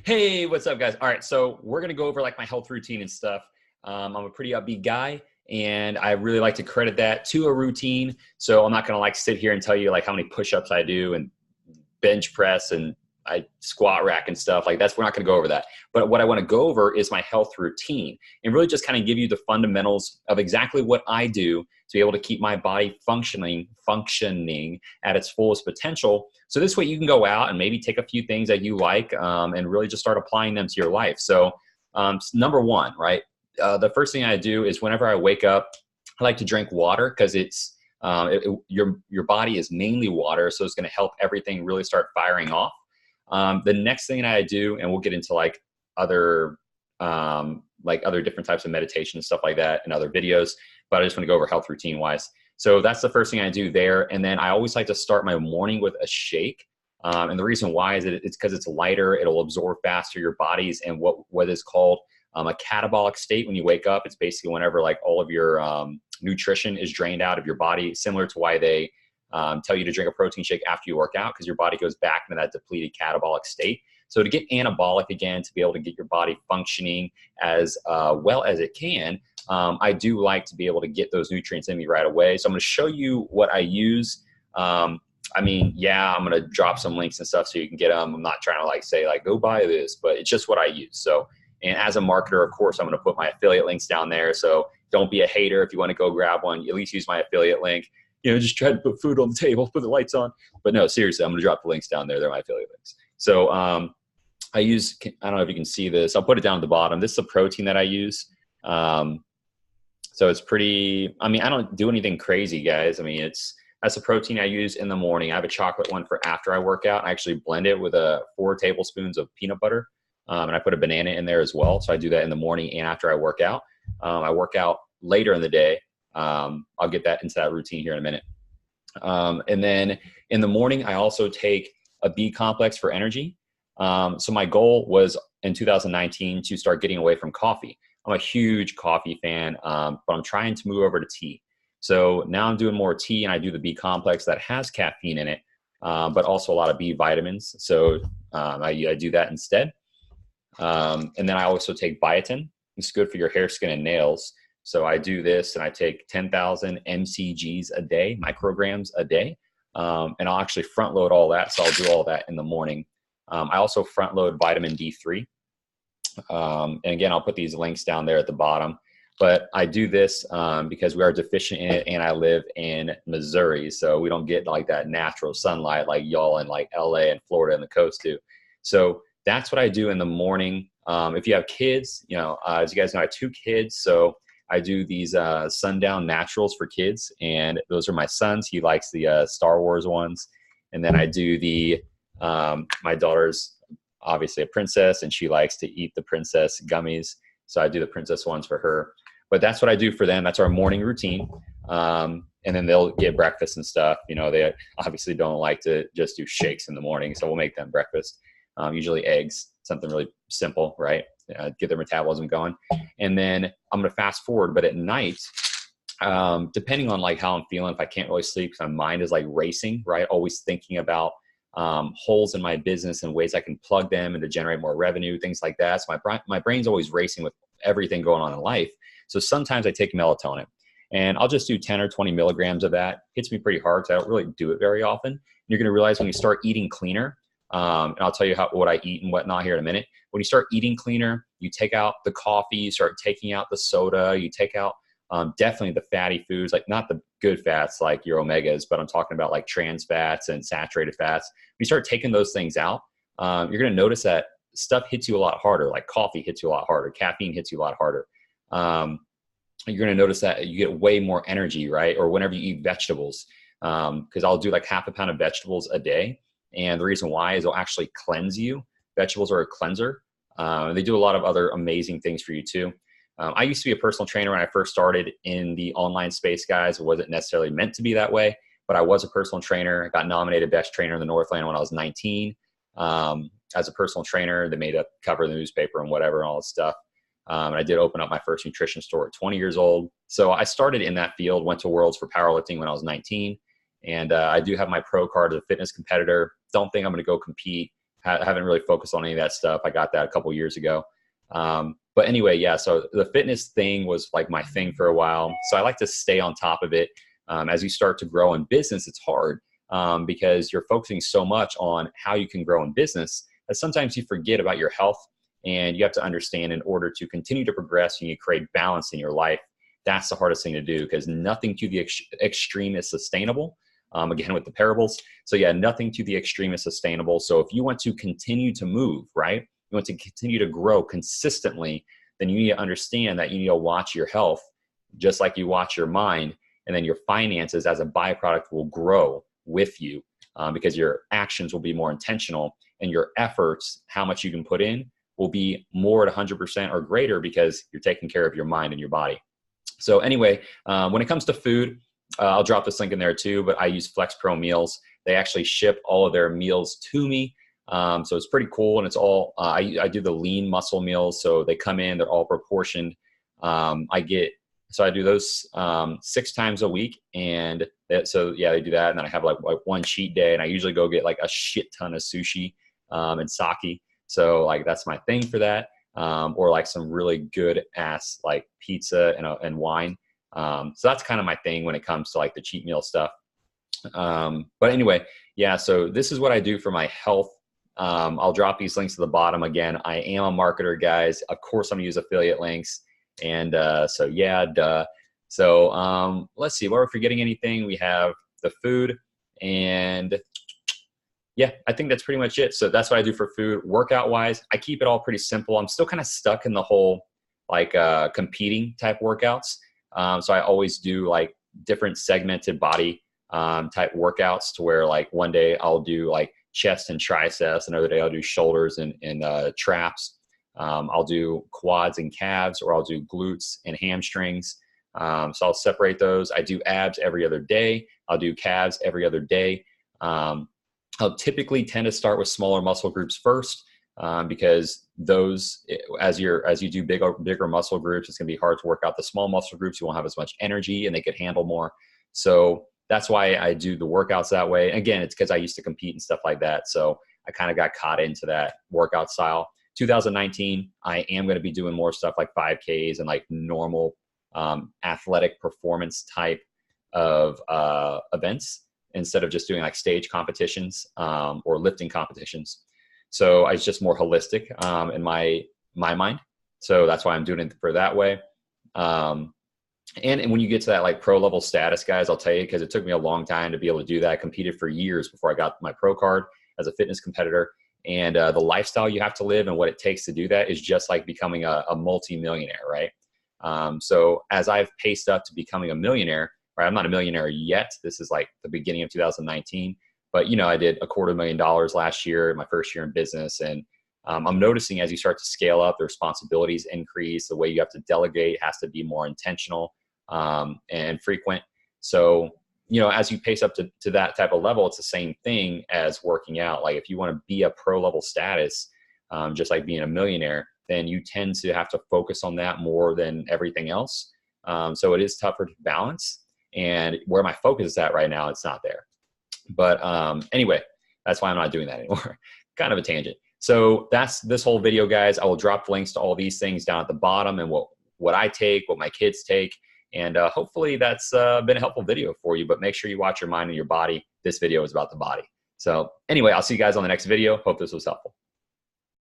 Hey, what's up, guys? All right, so we're gonna go over like my health routine and stuff. I'm a pretty upbeat guy, and I really like to credit that to a routine. So I'm not gonna like sit here and tell you like how many push-ups I do and bench press and I squat rack and stuff like that's. We're not going to go over that. But what I want to go over is my health routine and really just kind of give you the fundamentals of exactly what I do to be able to keep my body functioning at its fullest potential. So this way you can go out and maybe take a few things that you like and really just start applying them to your life. So number one, right? The first thing I do is whenever I wake up, I like to drink water because your body is mainly water, so it's going to help everything really start firing off. The next thing that I do, and we'll get into other other different types of meditation and stuff like that in other videos, but I just want to go over health routine wise. So that's the first thing I do there, and then I always like to start my morning with a shake. And the reason why is that it's because it's lighter, it'll absorb faster your bodies, and what is called a catabolic state when you wake up. It's basically whenever like all of your nutrition is drained out of your body, similar to why they tell you to drink a protein shake after you work out, because your body goes back into that depleted catabolic state. So to get anabolic again, to be able to get your body functioning as well as it can, I do like to be able to get those nutrients in me right away. So I'm going to show you what I use. I'm going to drop some links and stuff so you can get them. I'm not trying to like say like, go buy this, but it's just what I use. So, and as a marketer, of course, I'm going to put my affiliate links down there. So don't be a hater. If you want to go grab one, at least use my affiliate link. Just try to put food on the table, put the lights on. But no, seriously, I'm going to drop the links down there. They're my affiliate links. So I don't know if you can see this. I'll put it down at the bottom. This is a protein that I use. So it's pretty, I don't do anything crazy, guys. That's a protein I use in the morning. I have a chocolate one for after I work out. I actually blend it with 4 tablespoons of peanut butter. And I put a banana in there as well. So I do that in the morning and after I work out. I work out later in the day. I'll get into that routine here in a minute. And then in the morning, I also take a B complex for energy. So my goal was in 2019 to start getting away from coffee. I'm a huge coffee fan, but I'm trying to move over to tea. So now I'm doing more tea, and I do the B complex that has caffeine in it, but also a lot of B vitamins. So I do that instead. And then I also take biotin. It's good for your hair, skin, and nails. So I do this, and I take 10,000 mcgs a day, micrograms a day. And I'll actually front load all that. So I'll do all that in the morning. I also front load vitamin D3. And again, I'll put these links down there at the bottom. But I do this because we are deficient in it, and I live in Missouri. So we don't get like that natural sunlight like y'all in like LA and Florida and the coast do. So that's what I do in the morning. If you have kids, as you guys know, I have 2 kids. So I do these sundown naturals for kids, and those are my sons. He likes the Star Wars ones. And then I do my daughter's obviously a princess, and she likes to eat the princess gummies. So I do the princess ones for her. But that's what I do for them. That's our morning routine. And then they'll get breakfast and stuff. They obviously don't like to just do shakes in the morning, so we'll make them breakfast. Usually eggs, something really simple, right? Get their metabolism going. And then I'm going to fast forward, but at night, depending on like how I'm feeling, if I can't really sleep, because my mind is like racing, right? Always thinking about holes in my business and ways I can plug them and to generate more revenue, things like that. So my brain's always racing with everything going on in life. So sometimes I take melatonin, and I'll just do 10 or 20 milligrams of that. Hits me pretty hard, so I don't really do it very often. And you're going to realize when you start eating cleaner, and I'll tell you what I eat and whatnot here in a minute. When you start eating cleaner, you take out the coffee, you start taking out the soda, you take out definitely the fatty foods, like not the good fats like your omegas, but I'm talking about like trans fats and saturated fats. When you start taking those things out, you're going to notice that stuff hits you a lot harder, like coffee hits you a lot harder, caffeine hits you a lot harder. You're going to notice that you get way more energy, right? Or whenever you eat vegetables, because I'll do like half a pound of vegetables a day. And the reason why is they'll actually cleanse you. Vegetables are a cleanser. They do a lot of other amazing things for you too. I used to be a personal trainer when I first started in the online space, guys. It wasn't necessarily meant to be that way, but I was a personal trainer. I got nominated best trainer in the Northland when I was 19. As a personal trainer, they made a cover of the newspaper and whatever and all this stuff. And I did open up my first nutrition store at 20 years old. So I started in that field, went to Worlds for powerlifting when I was 19. And I do have my pro card as a fitness competitor. Don't think I'm going to go compete haven't really focused on any of that stuff. I got that a couple years ago. But anyway, yeah, so the fitness thing was like my thing for a while. So I like to stay on top of it. As you start to grow in business, it's hard because you're focusing so much on how you can grow in business that sometimes you forget about your health. And you have to understand, in order to continue to progress and you create balance in your life, that's the hardest thing to do, because nothing to the extreme is sustainable. Again, with the parables. So yeah, nothing to the extreme is sustainable. So if you want to continue to move, right, you want to continue to grow consistently, then you need to understand that you need to watch your health just like you watch your mind. And then your finances as a byproduct will grow with you because your actions will be more intentional, and your efforts, how much you can put in, will be more at 100% or greater because you're taking care of your mind and your body. So anyway, when it comes to food, I'll drop this link in there too, but I use Flex Pro Meals. They actually ship all of their meals to me. So it's pretty cool. And it's all, I do the lean muscle meals. So they come in, they're all proportioned. So I do those 6 times a week. And so yeah, they do that. And then I have like one cheat day, and I usually go get like a shit ton of sushi and sake. So like, that's my thing for that. Or like some really good ass like pizza and wine. So that's kind of my thing when it comes to like the cheat meal stuff. But anyway, yeah, so this is what I do for my health. I'll drop these links to the bottom. Again, I am a marketer, guys. Of course, I'm gonna use affiliate links. And so yeah, duh. So let's see, are we forgetting anything? We have the food, and yeah, I think that's pretty much it. So that's what I do for food. Workout wise, I keep it all pretty simple. I'm still kind of stuck in the whole like competing type workouts. So I always do like different segmented body type workouts, to where like one day I'll do like chest and triceps, another day I'll do shoulders and traps. I'll do quads and calves, or I'll do glutes and hamstrings. So I'll separate those. I do abs every other day. I'll do calves every other day. I'll typically tend to start with smaller muscle groups first, because those, as you do bigger muscle groups, it's gonna be hard to work out the small muscle groups. You won't have as much energy and they could handle more. So that's why I do the workouts that way. Again, it's because I used to compete and stuff like that. So I kind of got caught into that workout style. 2019, I am going to be doing more stuff like 5Ks and like normal athletic performance type of events, instead of just doing like stage competitions or lifting competitions. So it's just more holistic in my mind. So that's why I'm doing it for that way. And when you get to that like pro level status, guys, I'll tell you, because it took me a long time to be able to do that. I competed for years before I got my pro card as a fitness competitor. And the lifestyle you have to live and what it takes to do that is just like becoming a multi-millionaire, right? So as I've paced up to becoming a millionaire, right? I'm not a millionaire yet. This is like the beginning of 2019. But, you know, I did $250,000 last year, my first year in business. And I'm noticing as you start to scale up, the responsibilities increase. The way you have to delegate has to be more intentional and frequent. So, you know, as you pace up to that type of level, it's the same thing as working out. Like if you want to be a pro level status, just like being a millionaire, then you tend to have to focus on that more than everything else. So it is tougher to balance. And where my focus is at right now, it's not there. But anyway, that's why I'm not doing that anymore. Kind of a tangent. So that's this whole video, guys. I will drop links to all these things down at the bottom, and what I take, what my kids take. And hopefully that's been a helpful video for you, but make sure you watch your mind and your body. This video is about the body. So anyway, I'll see you guys on the next video. Hope this was helpful.